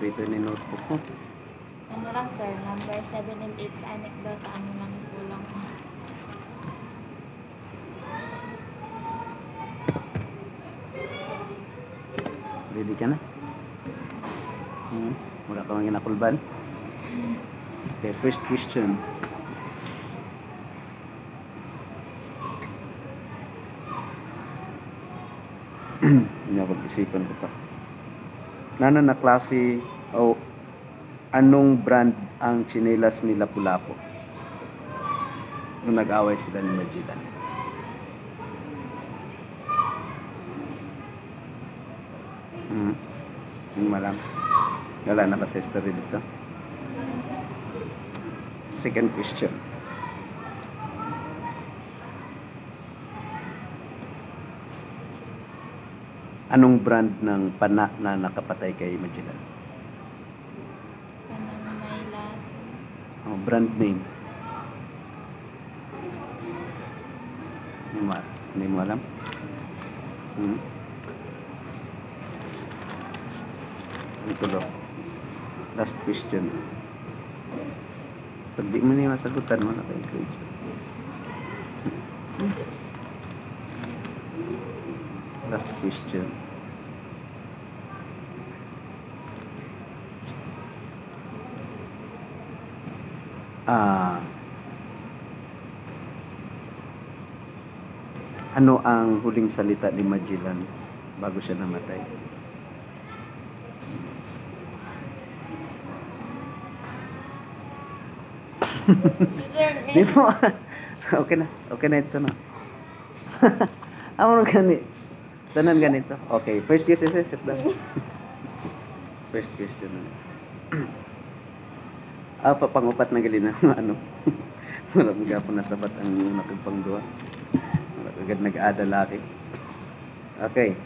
ito ni notebook ko. Ano lang sir, number 7 and 8 sa anecdote, ano lang kulang ko. Ready ka na? Mula ka mang inakulban. Okay, first question. Hindi ako isipan ko pa. Nana na klase o anong brand ang tsinelas ni Lapu-Lapu nung nag-away sila ni Majidan? Hindi malam. Wala na kasi story dito. Second question. Anong brand ng pana na nakapatay kay Magellan? Panang may lasa. Oh, brand name. Hindi mo alam? Ito daw. Last question. Pag di mo niya masagutan mo na kayo. Last question. Ano ang huling salita ni Magellan bago siya namatay? Di mo. Okay na ito na. Amo gani. Tanan ganito. Okay, first question set down. First question. Pangupat na gali na ano. Maraming gapon na sabat ang nakagpangduwa. Agad nag-aada laki. Okay.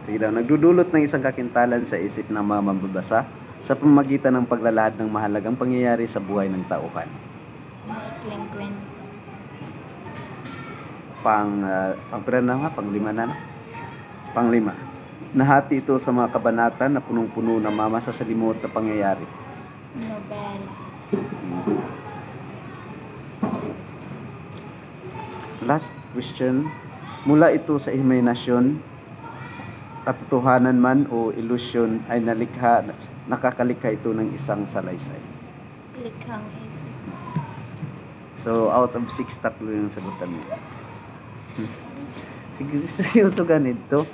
Sige daw, nagdudulot ng isang kakintalan sa isip ng mga mambabasa sa pamamagitan ng paglalahad ng mahalagang pangyayari sa buhay ng tauhan. Maikling kwento. Panglima na. Panglima. Nahati ito sa mga kabanata na punong-puno ng masasalimuot na pangyayari. Nobela. Last question. Mula ito sa imahinasyon, katotohanan man o ilusyon ay nakakalikha ito ng isang salaysay. Likhang isip. So, out of 6, 3 yung sagutan mo. Siguro ganito.